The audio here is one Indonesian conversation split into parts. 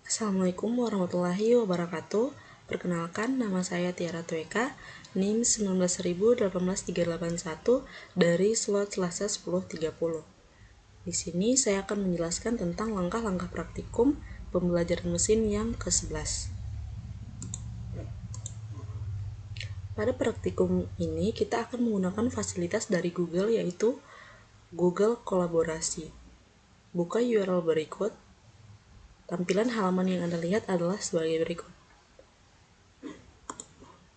Assalamualaikum warahmatullahi wabarakatuh. Perkenalkan, nama saya Tiara Tweka, NIM 19.18381 dari slot Selasa 10.30. Di sini saya akan menjelaskan tentang langkah-langkah praktikum pembelajaran mesin yang ke-11. Pada praktikum ini kita akan menggunakan fasilitas dari Google, yaitu Google Kolaborasi. Buka URL berikut. Tampilan halaman yang Anda lihat adalah sebagai berikut.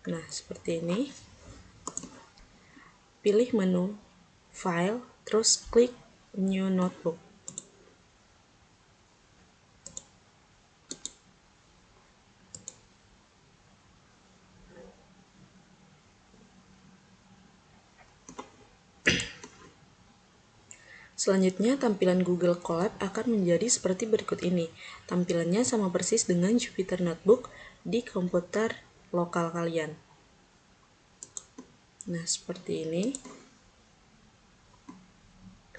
Nah, seperti ini. Pilih menu File, terus klik New Notebook. Selanjutnya, tampilan Google Colab akan menjadi seperti berikut ini. Tampilannya sama persis dengan Jupyter Notebook di komputer lokal kalian. Nah, seperti ini.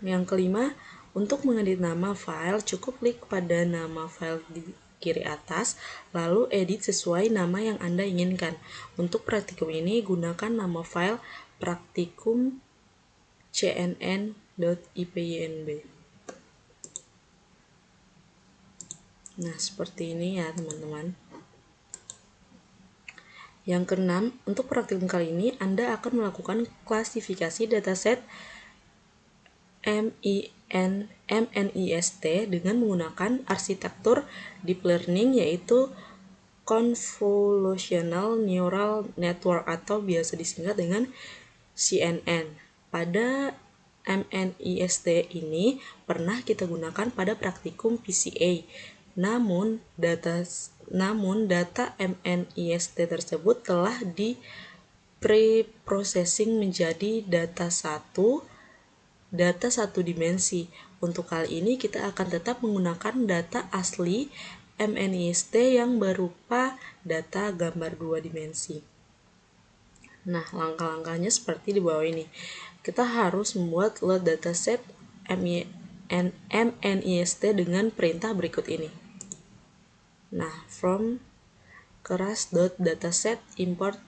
Yang kelima, untuk mengedit nama file, cukup klik pada nama file di kiri atas, lalu edit sesuai nama yang Anda inginkan. Untuk praktikum ini, gunakan nama file praktikum cnn.ipynb. Nah, seperti ini ya teman-teman. Yang keenam, untuk praktikum kali ini Anda akan melakukan klasifikasi dataset MNIST dengan menggunakan arsitektur deep learning, yaitu Convolutional Neural Network atau biasa disingkat dengan CNN. Pada MNIST ini pernah kita gunakan pada praktikum PCA. Namun data MNIST tersebut telah di pre-processing menjadi data satu dimensi. Untuk kali ini kita akan tetap menggunakan data asli MNIST yang berupa data gambar 2 dimensi. Nah, langkah-langkahnya seperti di bawah ini. Kita harus membuat load dataset MNIST dengan perintah berikut ini. Nah, from keras.dataset import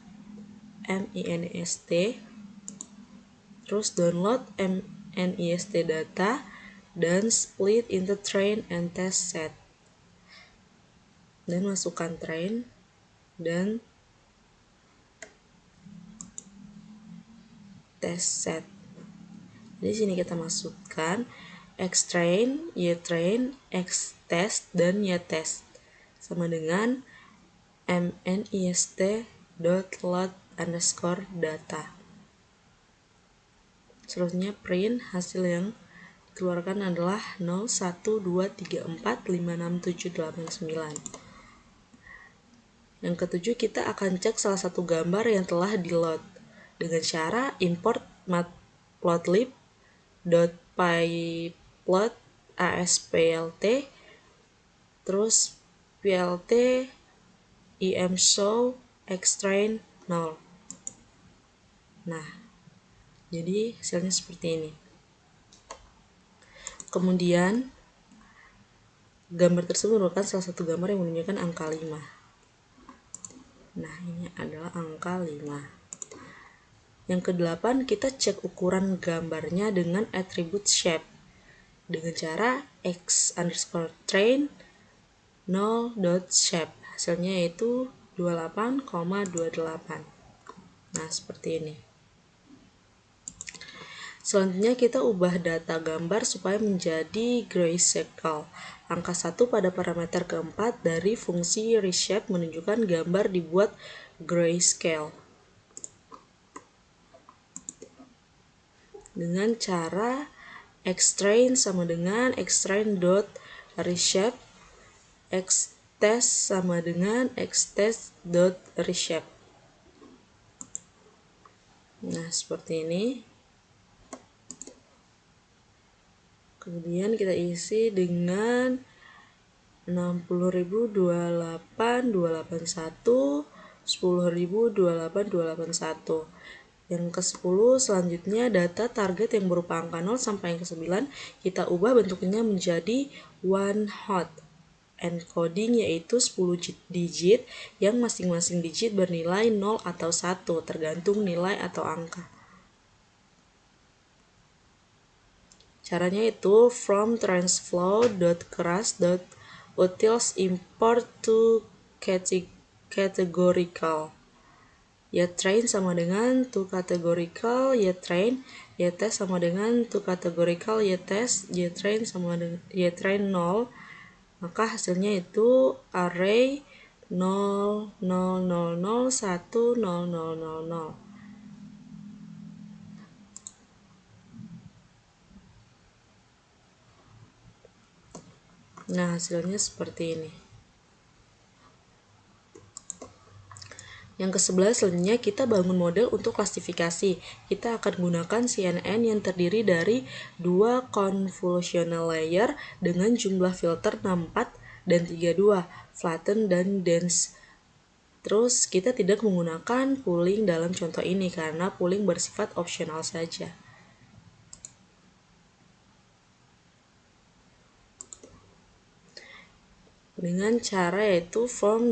MNIST, terus download MNIST data, dan split into train and test set. Dan masukkan train dan test set. Di sini kita masukkan xtrain, ytrain, xtest, dan ytest sama dengan mnist.load_data. Selanjutnya print hasil yang dikeluarkan adalah 0, 1, 2, 3, 4, 5, 6, 7, 8, 9. Yang ketujuh, kita akan cek salah satu gambar yang telah di-load dengan cara import matplotlib.pyplot asplt, terus plt imshow xtrain 0. Nah, jadi hasilnya seperti ini. Kemudian gambar tersebut merupakan salah satu gambar yang menunjukkan angka 5. Nah, ini adalah angka 5. Yang ke-8, kita cek ukuran gambarnya dengan atribut shape dengan cara x_train 0.shape. Hasilnya yaitu 28,28. Nah, seperti ini. Selanjutnya kita ubah data gambar supaya menjadi grayscale. Angka 1 pada parameter keempat dari fungsi reshape menunjukkan gambar dibuat grayscale. Dengan cara xtrain sama dengan xtrain.reshape, xtest sama dengan xtest.reshape. Nah, seperti ini. Kemudian kita isi dengan 60.028.281, 10.028.281. Yang ke-10 selanjutnya data target yang berupa angka 0 sampai yang ke-9 kita ubah bentuknya menjadi one hot. encoding yaitu 10 digit yang masing-masing digit bernilai 0 atau 1 tergantung nilai atau angka. Caranya itu from transflow.keras.utils import to categorical. YTrain sama dengan to categorical YTrain, YTest sama dengan to categorical YTest, YTrain sama dengan YTrain 0. Maka hasilnya itu array 0, 0, 0, 0, 1, 0, 0, 0, 0. Nah, hasilnya seperti ini. Yang ke-11 selanjutnya kita bangun model untuk klasifikasi. Kita akan gunakan CNN yang terdiri dari 2 convolutional layer dengan jumlah filter 64 dan 32, flatten dan dense. Terus kita tidak menggunakan pooling dalam contoh ini karena pooling bersifat opsional saja. Dengan cara yaitu from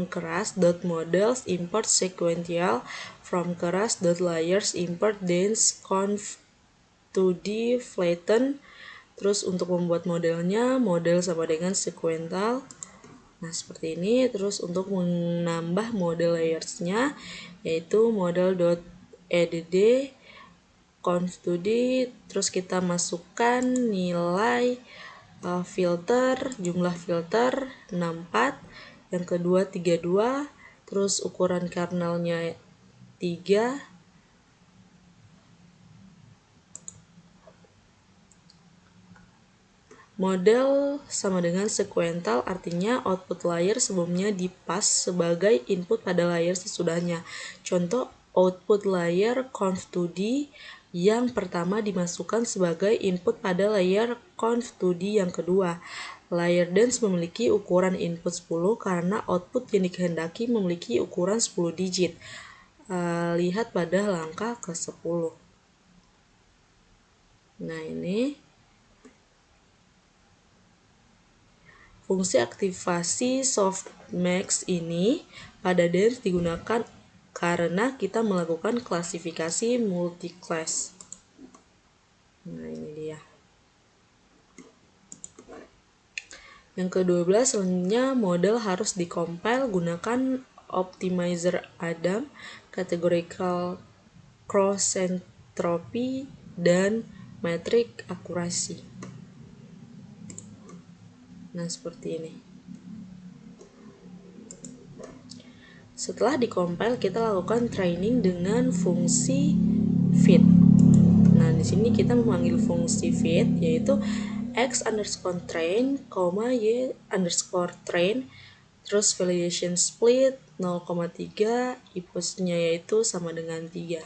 keras.models import sequential, from keras.layers import dense conv 2D flatten. Terus untuk membuat modelnya, model sama dengan sequential. Nah, seperti ini. Terus untuk menambah model layersnya yaitu model.edd conv 2D. Terus kita masukkan nilai filter, jumlah filter 64, yang kedua 32, terus ukuran kernelnya 3, model sama dengan sequential, artinya output layer sebelumnya dipas sebagai input pada layer sesudahnya. Contoh output layer conv 2D yang pertama dimasukkan sebagai input pada layer conv 2D yang kedua. Layer dense memiliki ukuran input 10 karena output yang dikehendaki memiliki ukuran 10 digit. Lihat pada langkah ke-10. Nah, ini fungsi aktivasi softmax ini pada dense digunakan karena kita melakukan klasifikasi multiclass. Nah, ini dia. Yang ke-12 selanjutnya model harus dikompil gunakan optimizer Adam, categorical cross entropy, dan metric akurasi. Nah, seperti ini. Setelah dikompil, kita lakukan training dengan fungsi fit. Nah, di sini kita memanggil fungsi fit yaitu x_train, y_train, terus validation split 0,3, epoch-nya yaitu sama dengan 3.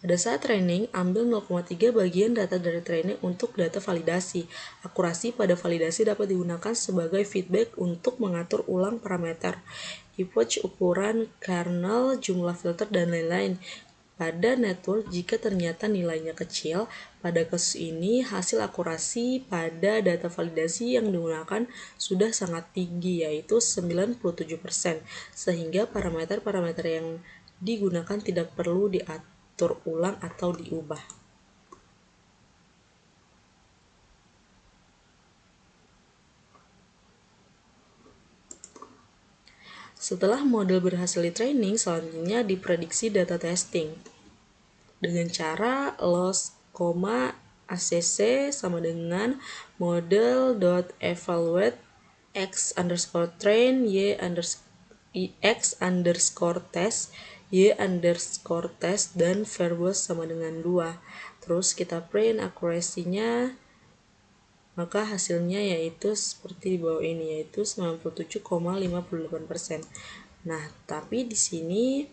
Pada saat training, ambil 0,3 bagian data dari training untuk data validasi. Akurasi pada validasi dapat digunakan sebagai feedback untuk mengatur ulang parameter, epoch, ukuran kernel, jumlah filter, dan lain-lain. Pada network, jika ternyata nilainya kecil, pada kasus ini hasil akurasi pada data validasi yang digunakan sudah sangat tinggi, yaitu 97%, sehingga parameter-parameter yang digunakan tidak perlu diatur ulang atau diubah. Setelah model berhasil di-training, selanjutnya diprediksi data testing dengan cara loss, ACC sama dengan model.evaluate x_train x_test y_test dan verbose sama dengan 2. Terus kita print akurasinya, maka hasilnya yaitu seperti di bawah ini, yaitu 97,58%. Nah, tapi di sini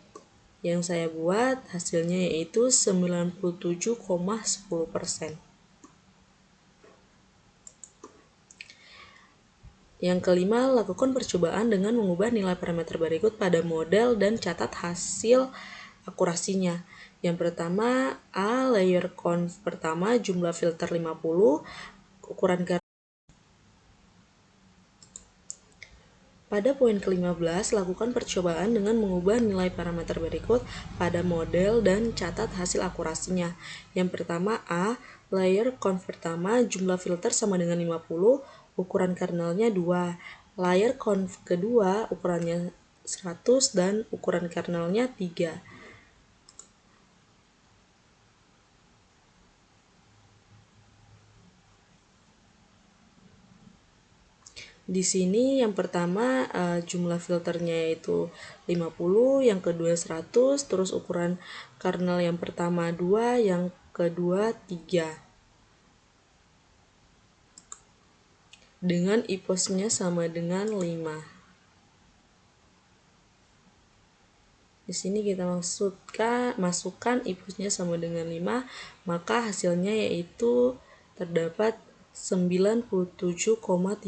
yang saya buat hasilnya yaitu 97,10%. Yang kelima, lakukan percobaan dengan mengubah nilai parameter berikut pada model dan catat hasil akurasinya. Yang pertama, A layer conv pertama jumlah filter 50, ukuran Pada poin ke-15, lakukan percobaan dengan mengubah nilai parameter berikut pada model dan catat hasil akurasinya. Yang pertama A, layer conv pertama jumlah filter sama dengan 50, ukuran kernelnya 2. Layer conv kedua ukurannya 100 dan ukuran kernelnya 3. Di sini yang pertama jumlah filternya yaitu 50, yang kedua 100, terus ukuran kernel yang pertama 2, yang kedua 3. Dengan epoch-nya sama dengan 5. Di sini kita masukkan epoch-nya sama dengan 5, maka hasilnya yaitu terdapat 97,30%.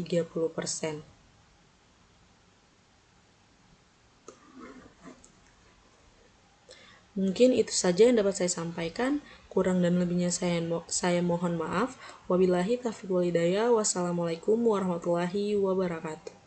Mungkin itu saja yang dapat saya sampaikan. Kurang dan lebihnya saya mohon maaf. Wabillahi taufiq wal hidayah. Wassalamualaikum warahmatullahi wabarakatuh.